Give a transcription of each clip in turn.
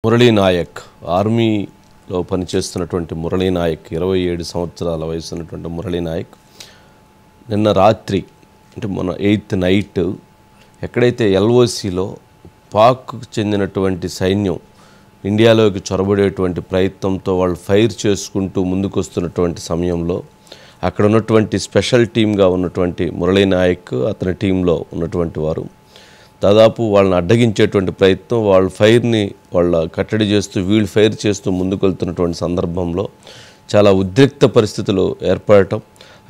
మురళీ నాయక్ ఆర్మీలో పనిచేస్తున్నటువంటి మురళీ నాయక్ 27 సంవత్సరాల వయసు ఉన్నటువంటి మురళీ నాయక్ నిన్న రాత్రి అంటే మొన్న 8th నైట్ ఎక్కడైతే ఎల్ఓసిలో పాక్కు చెందినటువంటి సైన్యం ఇండియాలోకి చొరబడేటువంటి ప్రయత్నంతో వాళ్ళు ఫైర్ చేసుకుంటూ ముందుకొస్తున్నటువంటి సమయంలో అక్కడ ఉన్నటువంటి స్పెషల్ టీమ్గా ఉన్నటువంటి మురళీ నాయక్ అతని టీంలో ఉన్నటువంటి వారు దాదాపు వాళ్ళని అడ్డగించేటువంటి ప్రయత్నం వాళ్ళ ఫైర్ని వాళ్ళ కట్టడి చేస్తూ వీళ్ళు ఫైర్ చేస్తూ ముందుకు వెళ్తున్నటువంటి సందర్భంలో చాలా ఉద్రిక్త పరిస్థితులు ఏర్పడటం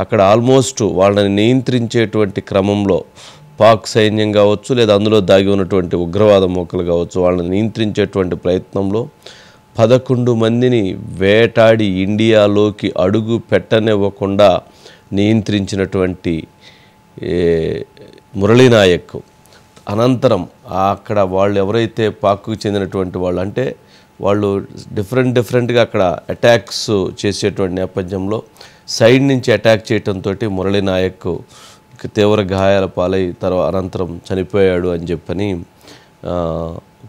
అక్కడ ఆల్మోస్ట్ వాళ్ళని నియంత్రించేటువంటి క్రమంలో పాక్ సైన్యం కావచ్చు లేదా అందులో దాగి ఉన్నటువంటి ఉగ్రవాద మూకలు కావచ్చు వాళ్ళని నియంత్రించేటువంటి ప్రయత్నంలో 11 మందిని వేటాడి ఇండియాలోకి అడుగు పెట్టనివ్వకుండా నియంత్రించినటువంటి మురళీ నాయక్ అనంతరం అక్కడ వాళ్ళు ఎవరైతే పాక్కు చెందినటువంటి వాళ్ళు అంటే వాళ్ళు డిఫరెంట్గా అక్కడ అటాక్స్ చేసేటువంటి నేపథ్యంలో సైడ్ నుంచి అటాక్ చేయడంతో మురళీ నాయక్ తీవ్ర గాయాల పాలై అనంతరం చనిపోయాడు అని చెప్పని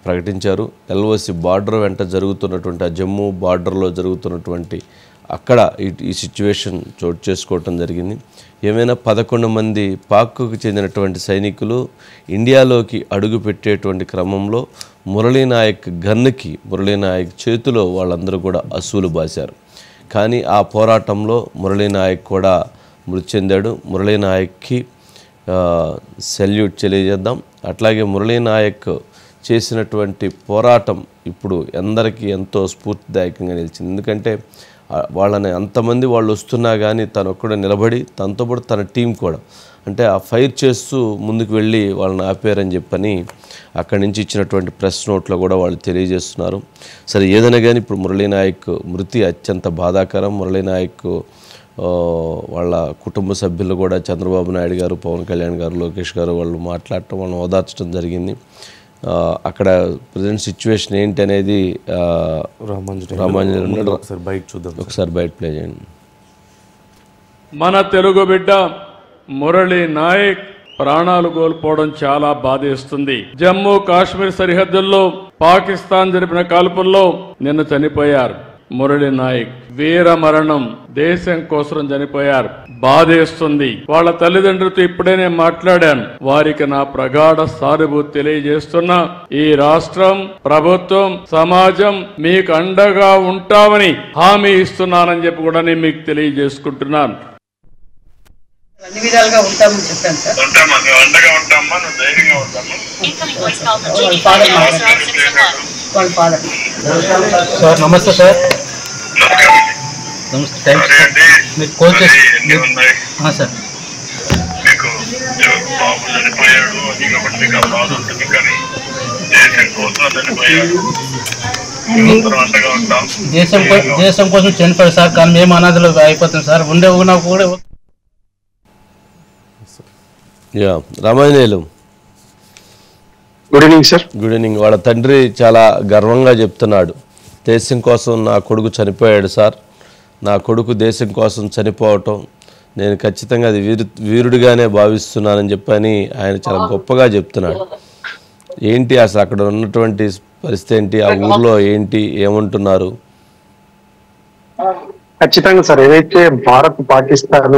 ప్రకటించారు. ఎల్ఓసి బార్డర్ వెంట జరుగుతున్నటువంటి ఆ జమ్మూ బార్డర్లో జరుగుతున్నటువంటి అక్కడ ఈ సిచ్యువేషన్ చోటు చేసుకోవటం జరిగింది. ఏమైనా 11 మంది పాక్కు చెందినటువంటి సైనికులు ఇండియాలోకి అడుగు పెట్టేటువంటి క్రమంలో మురళీ నాయక్ గన్నుకి మురళీ నాయక్ చేతిలో వాళ్ళందరూ కూడా అసూలు బాశారు. కానీ ఆ పోరాటంలో మురళీ నాయక్ కూడా మృతి చెందాడు. మురళీ నాయక్కి సెల్యూట్ తెలియజేద్దాం. అట్లాగే మురళీ నాయక్ చేసినటువంటి పోరాటం ఇప్పుడు అందరికీ ఎంతో స్ఫూర్తిదాయకంగా నిలిచింది. ఎందుకంటే వాళ్ళని అంతమంది వాళ్ళు వస్తున్నా కానీ తను ఒక్కడే నిలబడి తనతో పాటు తన టీం కూడా అంటే ఆ ఫైర్ చేస్తూ ముందుకు వెళ్ళి వాళ్ళని ఆపారని చెప్పని అక్కడి నుంచి ఇచ్చినటువంటి ప్రెస్ నోట్లో కూడా వాళ్ళు తెలియజేస్తున్నారు. సరే ఏదైనా కానీ ఇప్పుడు మురళీ నాయక్ మృతి అత్యంత బాధాకరం. మురళీ నాయక్ వాళ్ళ కుటుంబ సభ్యులు కూడా చంద్రబాబు నాయుడు గారు, పవన్ కళ్యాణ్ గారు, లోకేష్ గారు వాళ్ళు మాట్లాడటం వాళ్ళని ఓదార్చడం జరిగింది. అక్కడ ప్రజెంట్ సిచ్యువేషన్ ఏంటి అనేది రామాంజనేయులు ఒకసారి బయట ప్లే చేయండి. మన తెలుగు బిడ్డ మురళీ నాయక్ ప్రాణాలు కోల్పోవడం చాలా బాధేస్తుంది. జమ్మూ కాశ్మీర్ సరిహద్దుల్లో పాకిస్తాన్ జరిపిన కాల్పుల్లో నిన్న చనిపోయారు. మురళీ నాయక్ వీర మరణం, దేశం కోసం చనిపోయారు. బాధేస్తుంది. వాళ్ళ తల్లిదండ్రులతో ఇప్పుడే నేను మాట్లాడాను. వారికి నా ప్రగాఢ సానుభూతి తెలియజేస్తున్నా. ఈ రాష్ట్రం, ప్రభుత్వం, సమాజం మీకు అండగా ఉంటామని హామీ ఇస్తున్నానని చెప్పి కూడా నేను మీకు తెలియజేసుకుంటున్నాను. అన్ని విధాలుగా ఉంటామని చెప్పాను సార్. వాళ్ళ ఫాదర్ సార్ నమస్తే సార్. నమస్తే, థ్యాంక్స్ సార్. మీరు కాల్ చేసి సార్ దేశం కోసం చనిపోయారు సార్. కానీ మేము అనాథలు అయిపోతాం సార్. ఉండే కూడా Ramanjaneyulu good evening sir. Good evening. వాళ్ళ తండ్రి చాలా గర్వంగా చెప్తున్నాడు, దేశం కోసం నా కొడుకు చనిపోయాడు సార్, నా కొడుకు దేశం కోసం చనిపోవటం నేను ఖచ్చితంగా అది వీరుడిగానే భావిస్తున్నానని చెప్పని ఆయన చాలా గొప్పగా చెప్తున్నాడు. ఏంటి అసలు అక్కడ ఉన్నటువంటి పరిస్థితి ఏంటి, ఆ ఊర్లో ఏంటి, ఏమంటున్నారు? ఖచ్చితంగా సార్, ఏదైతే భారత్ పాకిస్తాన్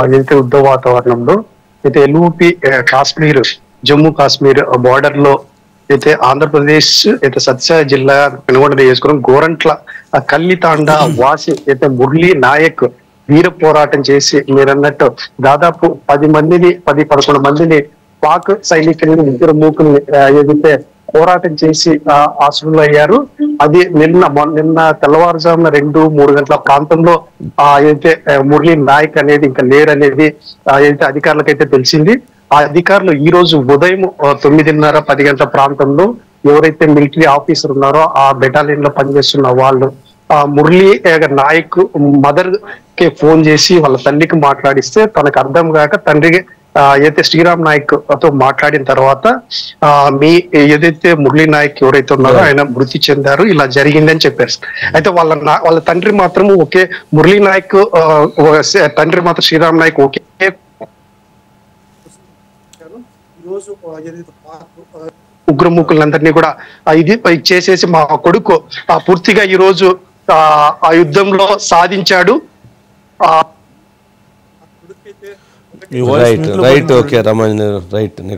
ఏదైతే యుద్ధ వాతావరణంలో అయితే ఎల్ఓపి కాశ్మీర్ జమ్మూ కాశ్మీర్ బార్డర్ లో అయితే ఆంధ్రప్రదేశ్ అయితే సత్యసాయి జిల్లా పెనుగొండ చేసుకుని గోరంట్ల కల్లితాండ వాసి అయితే మురళీ నాయక్ వీర పోరాటం చేసి మీరు అన్నట్టు దాదాపు 11 మందిని పాక్ సైనికులని ఇద్దరు మూకుల్ని ఏదైతే పోరాటం చేసి ఆశ్రమంలో అయ్యారు. అది నిన్న తెల్లవారుజామున 2-3 గంటల ప్రాంతంలో ఏదైతే మురళీ నాయక్ అనేది ఇంకా లేడనేది ఏదైతే అధికారులకైతే తెలిసింది. ఆ అధికారులు ఈ రోజు ఉదయం 9:30-10 గంటల ప్రాంతంలో ఎవరైతే మిలిటరీ ఆఫీసర్ ఉన్నారో ఆ బెటాలియన్ లో పనిచేస్తున్న వాళ్ళు మురళీ నాయక్ మదర్ కి ఫోన్ చేసి వాళ్ళ తల్లికి మాట్లాడిస్తే తనకు అర్థం కాక తండ్రికి ఏదైతే శ్రీరామ్ నాయక్ తో మాట్లాడిన తర్వాత మీ ఏదైతే మురళీ నాయక్ ఎవరైతే ఉన్నారో ఆయన మృతి చెందారు, ఇలా జరిగిందని చెప్పారు. అయితే వాళ్ళ తండ్రి మాత్రం ఒకే మురళీ నాయక్ తండ్రి మాత్రం శ్రీరామ్ నాయక్ ఒకే ఈరోజు ఏదైతే ఉగ్రమూకులందరినీ కూడా ఇది చేసేసి మా కొడుకు పూర్తిగా ఈ రోజు ఆ యుద్ధంలో సాధించాడు. Right okay Ramanjan right next